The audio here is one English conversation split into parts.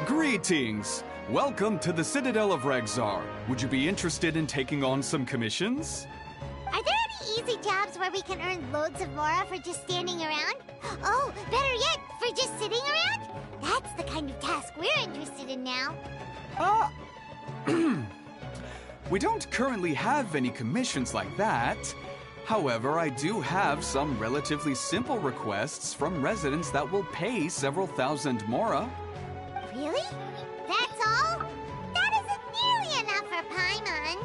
Greetings! Welcome to the Citadel of Rexar. Would you be interested in taking on some commissions? Are there any easy jobs where we can earn loads of Mora for just standing around? Oh, better yet, for just sitting around? That's the kind of task we're interested in now. We don't currently have any commissions like that. However, I do have some relatively simple requests from residents that will pay several thousand Mora. Really? That's all? That isn't nearly enough for Paimon.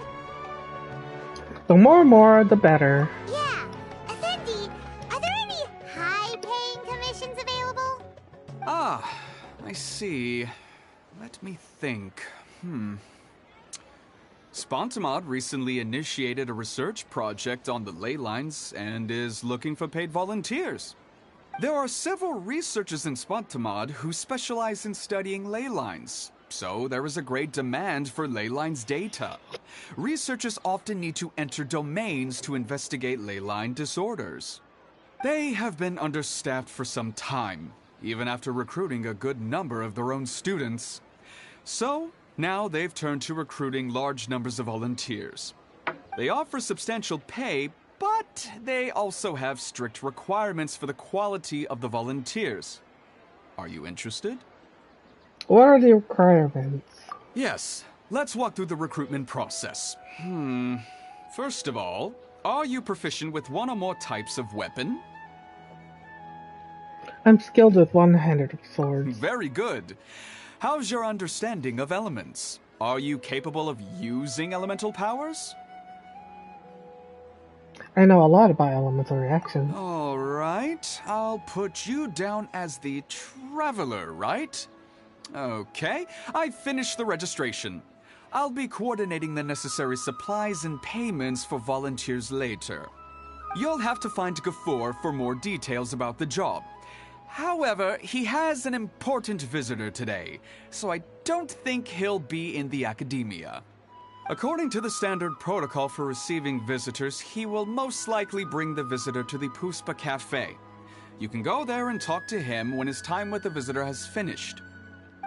The more, the better. Yeah. Effendi, are there any high-paying commissions available? Ah, I see. Let me think. Spontamod recently initiated a research project on the ley lines and is looking for paid volunteers. There are several researchers in Spontamod who specialize in studying ley lines, so there is a great demand for ley lines data. Researchers often need to enter domains to investigate ley line disorders. They have been understaffed for some time, even after recruiting a good number of their own students. So, now they've turned to recruiting large numbers of volunteers. They offer substantial pay, but they also have strict requirements for the quality of the volunteers. Are you interested? What are the requirements? Yes, let's walk through the recruitment process. First of all, are you proficient with one or more types of weapon? I'm skilled with one-handed swords. Very good. How's your understanding of elements? Are you capable of using elemental powers? I know a lot about elemental reactions. All right, I'll put you down as the Traveler, right? Okay, I've finished the registration. I'll be coordinating the necessary supplies and payments for volunteers later. You'll have to find Gafoor for more details about the job. However, he has an important visitor today, so I don't think he'll be in the academia. According to the standard protocol for receiving visitors, he will most likely bring the visitor to the Puspa Cafe. You can go there and talk to him when his time with the visitor has finished.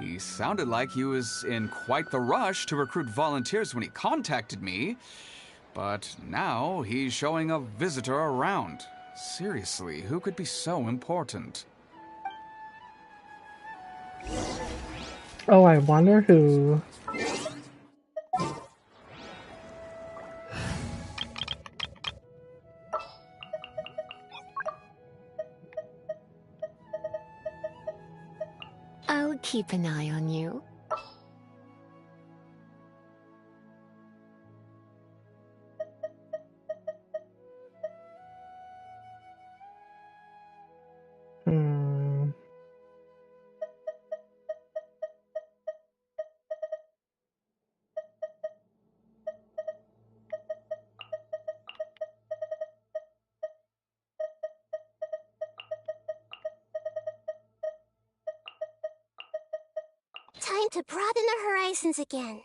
He sounded like he was in quite the rush to recruit volunteers when he contacted me, but now he's showing a visitor around. Seriously, who could be so important? Oh, I wonder who. I'll keep an eye on you. Time to broaden the horizons again.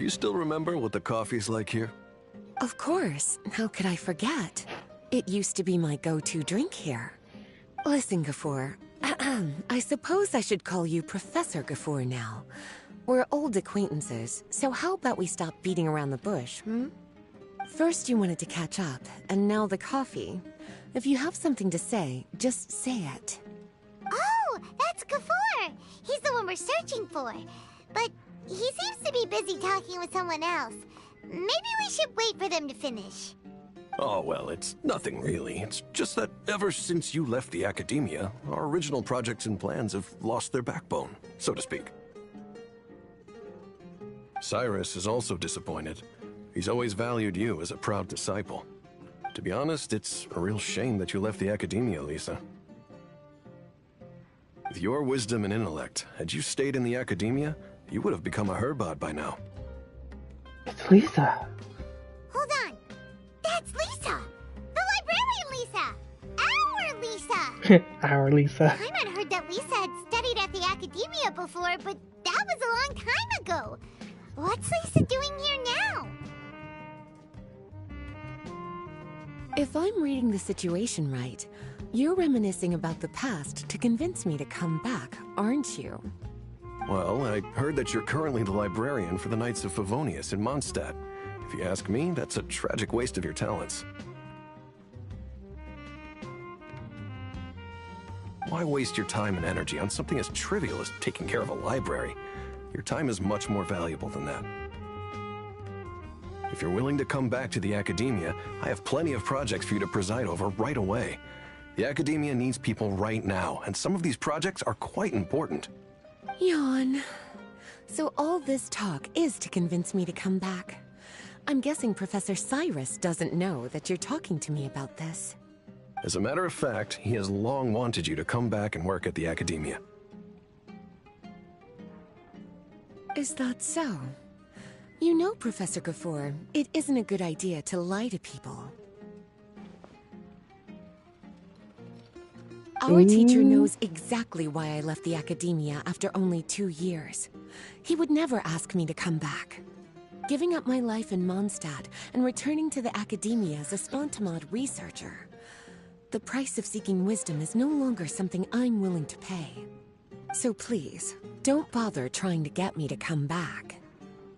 Do you still remember what the coffee's like here? Of course. How could I forget? It used to be my go-to drink here. Listen, Gafoor. I suppose I should call you Professor Gafoor now. We're old acquaintances, so how about we stop beating around the bush, hmm? First you wanted to catch up, and now the coffee. If you have something to say, just say it. Oh, that's Gafoor! He's the one we're searching for. But he seems to be busy talking with someone else. Maybe we should wait for them to finish. Oh, well, it's nothing really. It's just that ever since you left the academia, our original projects and plans have lost their backbone, so to speak. Cyrus is also disappointed. He's always valued you as a proud disciple. To be honest, it's a real shame that you left the academia, Lisa. With your wisdom and intellect, had you stayed in the academia, you would have become a Herbot by now. It's Lisa. Hold on. That's Lisa! The librarian Lisa! Our Lisa! Our Lisa. Paimon heard that Lisa had studied at the academia before, but that was a long time ago. What's Lisa doing here now? If I'm reading the situation right, you're reminiscing about the past to convince me to come back, aren't you? Well, I heard that you're currently the librarian for the Knights of Favonius in Mondstadt. If you ask me, that's a tragic waste of your talents. Why waste your time and energy on something as trivial as taking care of a library? Your time is much more valuable than that. If you're willing to come back to the academia, I have plenty of projects for you to preside over right away. The academia needs people right now, and some of these projects are quite important. Yawn. So all this talk is to convince me to come back. I'm guessing Professor Cyrus doesn't know that you're talking to me about this. As a matter of fact, he has long wanted you to come back and work at the academia. Is that so? You know, Professor Gafoor, it isn't a good idea to lie to people. Our teacher knows exactly why I left the academia after only 2 years. He would never ask me to come back. Giving up my life in Mondstadt and returning to the academia as a Spontamod researcher. The price of seeking wisdom is no longer something I'm willing to pay. So please, don't bother trying to get me to come back.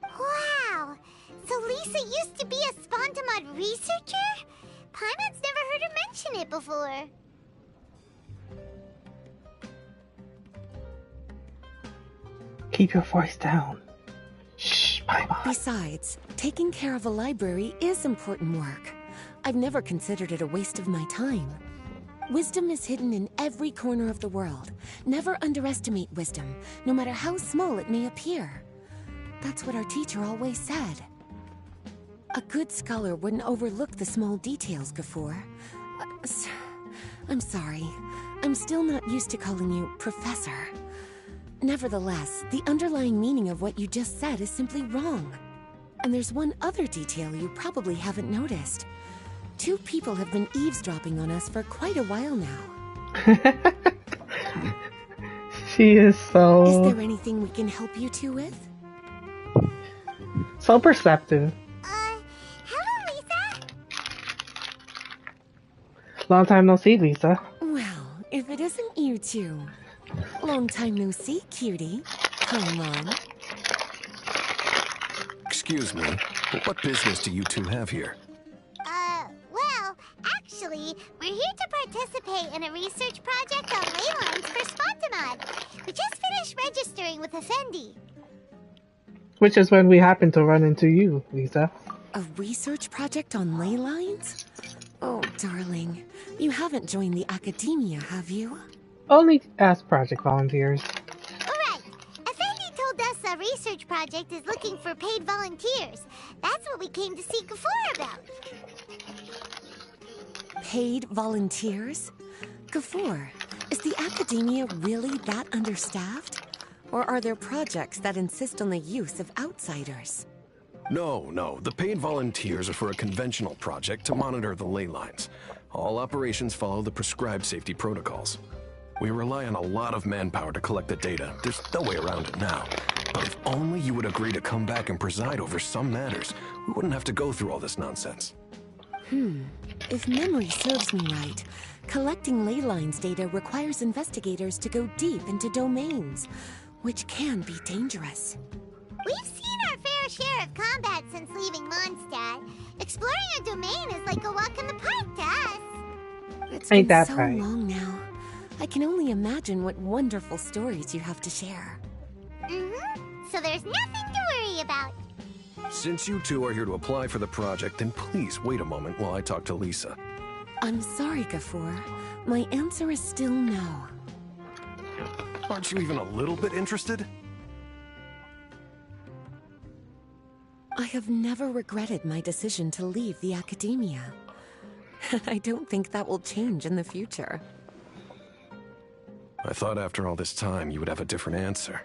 Wow! So Lisa used to be a Spontamod researcher? Paimon's never heard her mention it before. Keep your voice down. Shh, Paimon. Besides, taking care of a library is important work. I've never considered it a waste of my time. Wisdom is hidden in every corner of the world. Never underestimate wisdom, no matter how small it may appear. That's what our teacher always said. A good scholar wouldn't overlook the small details, Gafoor. I'm sorry. I'm still not used to calling you Professor. Nevertheless, the underlying meaning of what you just said is simply wrong. And there's one other detail you probably haven't noticed. 2 people have been eavesdropping on us for quite a while now. She is so... Is there anything we can help you two with? so perceptive. Hello, Lisa? Long time no see, Lisa. Well, if it isn't you two. Long time no see, cutie. Come on. Excuse me, but what business do you two have here? Well, actually, we're here to participate in a research project on ley lines for Spontamod. We just finished registering with Effendi. Which is when we happen to run into you, Lisa. A research project on ley lines? Oh, darling. You haven't joined the academia, have you? Only as project volunteers. Alright, Effendi told us a research project is looking for paid volunteers. That's what we came to see Gafoor about. Paid volunteers? Gafoor, is the academia really that understaffed? Or are there projects that insist on the use of outsiders? No. The paid volunteers are for a conventional project to monitor the ley lines. All operations follow the prescribed safety protocols. We rely on a lot of manpower to collect the data. There's no way around it now. If only you would agree to come back and preside over some matters, we wouldn't have to go through all this nonsense. If memory serves me right, collecting ley lines data requires investigators to go deep into domains, which can be dangerous. We've seen our fair share of combat since leaving Mondstadt. Exploring a domain is like a walk in the park to us. It's Ain't been that so right? long now. I can only imagine what wonderful stories you have to share. So there's nothing to worry about. Since you two are here to apply for the project, then please wait a moment while I talk to Lisa. I'm sorry, Gafoor. My answer is still no. Aren't you even a little bit interested? I have never regretted my decision to leave the academia. I don't think that will change in the future. I thought after all this time you would have a different answer.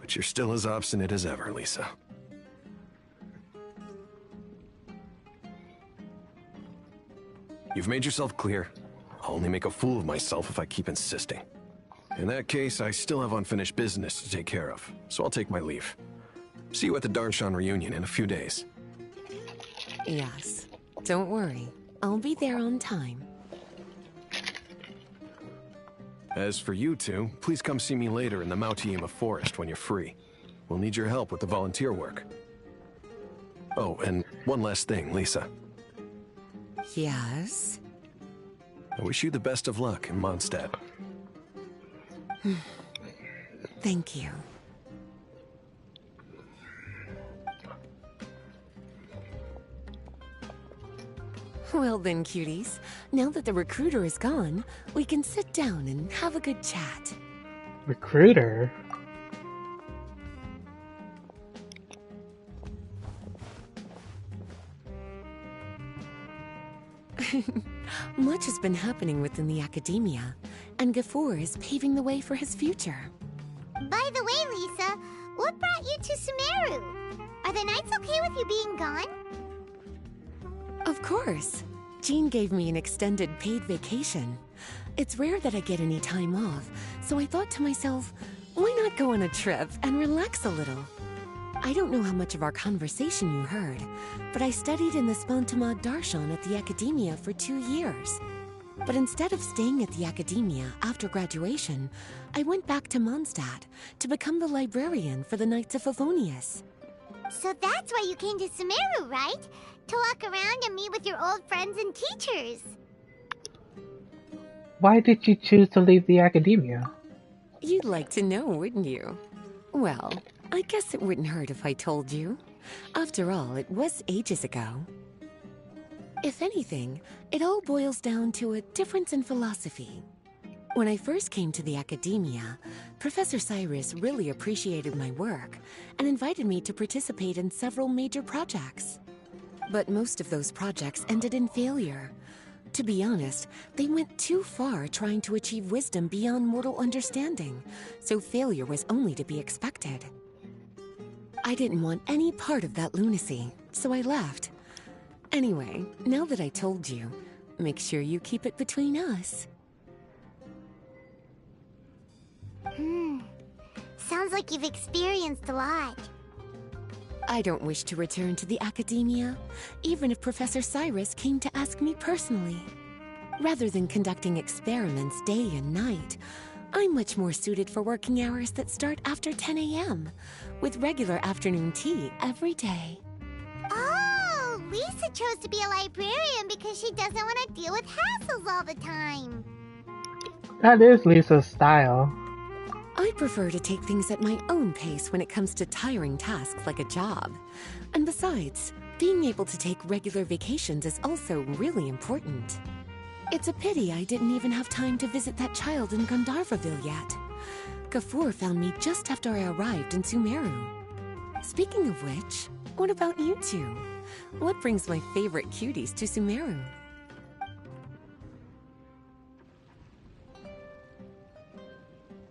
But you're still as obstinate as ever, Lisa. You've made yourself clear. I'll only make a fool of myself if I keep insisting. In that case, I still have unfinished business to take care of, so I'll take my leave. See you at the Darshan reunion in a few days. Yes. Don't worry. I'll be there on time. As for you two, please come see me later in the Mautiima forest when you're free. We'll need your help with the volunteer work. Oh, and one last thing, Lisa. Yes? I wish you the best of luck in Mondstadt. Thank you. Well then, cuties. Now that the recruiter is gone, we can sit down and have a good chat. Recruiter? Much has been happening within the academia, and Gafoor is paving the way for his future. By the way, Lisa, what brought you to Sumeru? Are the Knights okay with you being gone? Of course. Jean gave me an extended paid vacation. It's rare that I get any time off, so I thought to myself, why not go on a trip and relax a little? I don't know how much of our conversation you heard, but I studied in the Spantamad Darshan at the Academia for 2 years. But instead of staying at the Academia after graduation, I went back to Mondstadt to become the librarian for the Knights of Favonius. So that's why you came to Sumeru, right? To walk around and meet with your old friends and teachers. Why did you choose to leave the academia? You'd like to know, wouldn't you? Well, I guess it wouldn't hurt if I told you. After all, it was ages ago. If anything, it all boils down to a difference in philosophy. When I first came to the academia, Professor Cyrus really appreciated my work and invited me to participate in several major projects. But most of those projects ended in failure. To be honest, they went too far trying to achieve wisdom beyond mortal understanding, so failure was only to be expected. I didn't want any part of that lunacy, so I left. Anyway, now that I told you, make sure you keep it between us. Sounds like you've experienced a lot. I don't wish to return to the academia, even if Professor Cyrus came to ask me personally. Rather than conducting experiments day and night, I'm much more suited for working hours that start after 10 a.m., with regular afternoon tea every day. Oh, Lisa chose to be a librarian because she doesn't want to deal with hassles all the time. That is Lisa's style. I prefer to take things at my own pace when it comes to tiring tasks like a job. And besides, being able to take regular vacations is also really important. It's a pity I didn't even have time to visit that child in Gandharvaville yet. Gafoor found me just after I arrived in Sumeru. Speaking of which, what about you two? What brings my favorite cuties to Sumeru?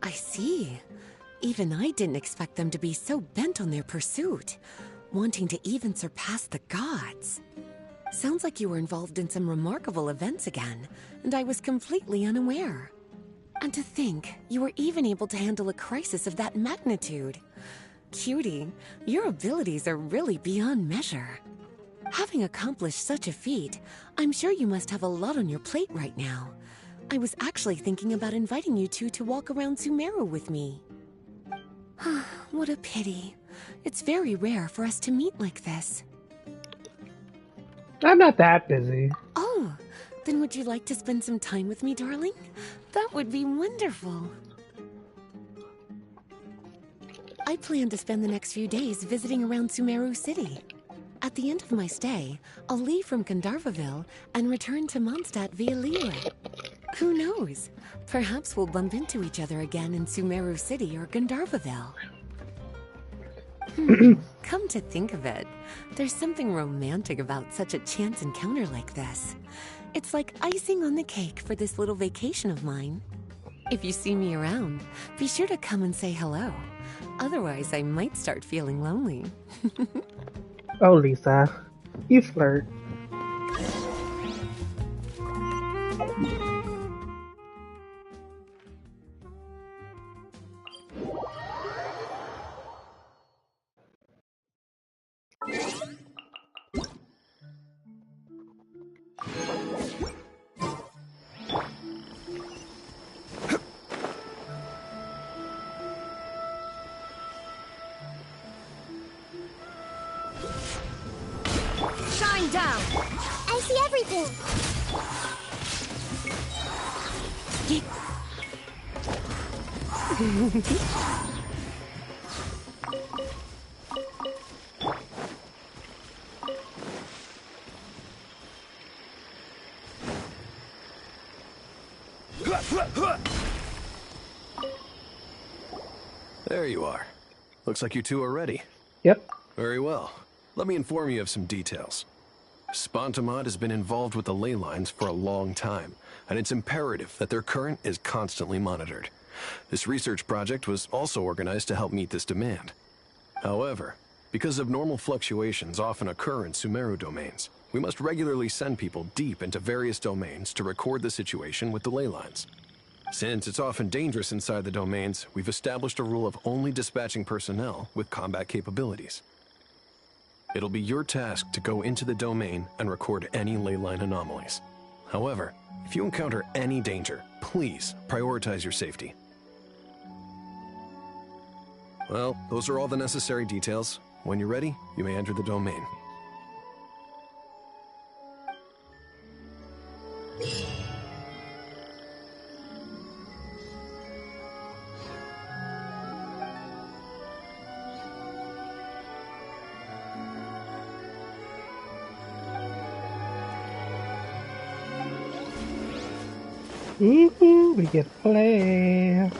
I see. Even I didn't expect them to be so bent on their pursuit, wanting to even surpass the gods. Sounds like you were involved in some remarkable events again, and I was completely unaware. And to think, you were even able to handle a crisis of that magnitude. Cutie, your abilities are really beyond measure. Having accomplished such a feat, I'm sure you must have a lot on your plate right now. I was actually thinking about inviting you two to walk around Sumeru with me. What a pity. It's very rare for us to meet like this. I'm not that busy. Oh, then would you like to spend some time with me, darling? That would be wonderful. I plan to spend the next few days visiting around Sumeru City. At the end of my stay, I'll leave from Gandharvaville and return to Mondstadt via Liyue. Who knows? Perhaps we'll bump into each other again in Sumeru City or Gandharvaville. Come to think of it, there's something romantic about such a chance encounter like this. It's like icing on the cake for this little vacation of mine. If you see me around, be sure to come and say hello. Otherwise, I might start feeling lonely. Oh, Lisa. You flirt. Shine down! I see everything! There you are. Looks like you two are ready. Yep. Very well. Let me inform you of some details. Spontamod has been involved with the ley lines for a long time, and it's imperative that their current is constantly monitored. This research project was also organized to help meet this demand. However, because abnormal fluctuations often occur in Sumeru domains, we must regularly send people deep into various domains to record the situation with the ley lines. Since it's often dangerous inside the domains, we've established a rule of only dispatching personnel with combat capabilities. It'll be your task to go into the domain and record any ley line anomalies. However, if you encounter any danger, please prioritize your safety. Well, those are all the necessary details. When you're ready, you may enter the domain. Ooh, we get to play.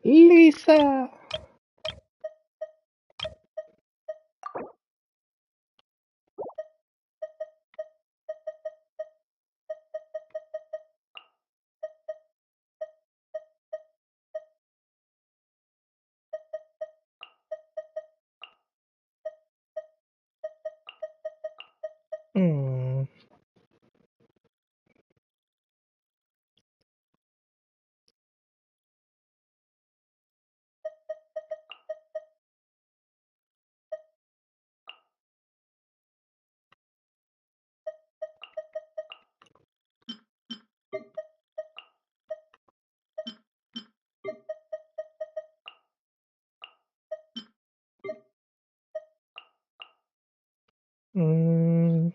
Lisa. Hmm. Hmm.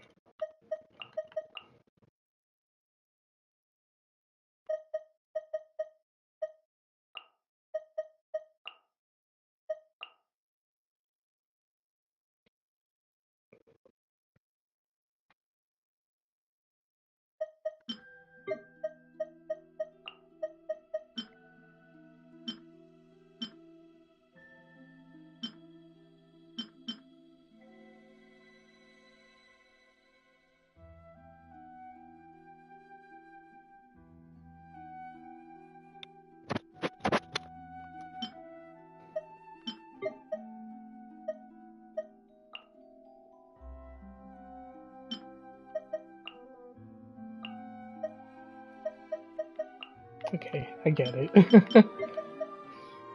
Okay, I get it.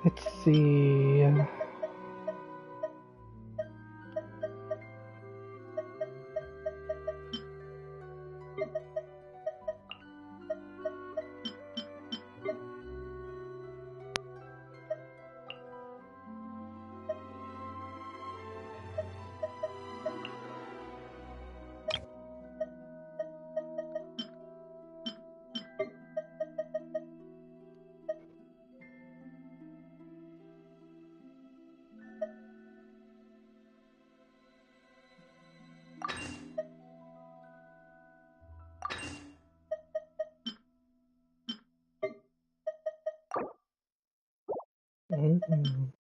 Let's see. Mm-mm.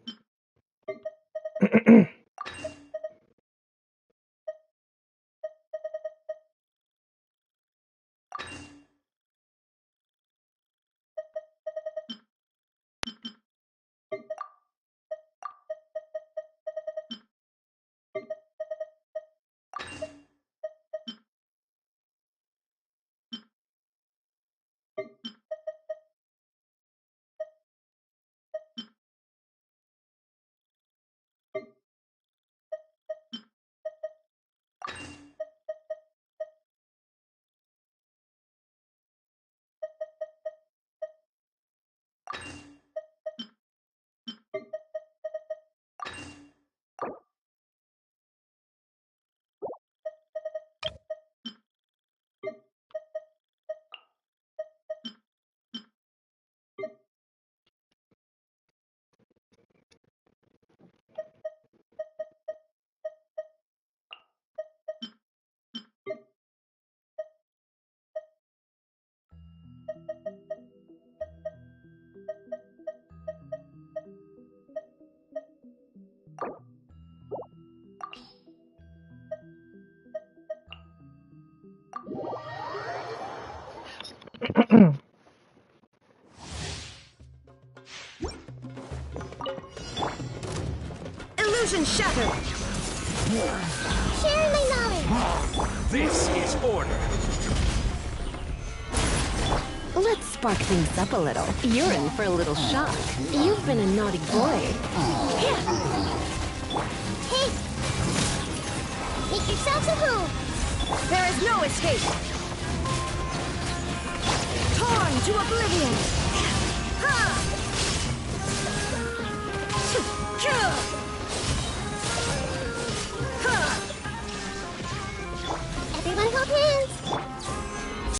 Illusion shattered! Share my knowledge. This is order. Let's spark things up a little. You're in for a little shock. You've been a naughty boy. Hey! Make yourselves a move! There is no escape! Torn to oblivion!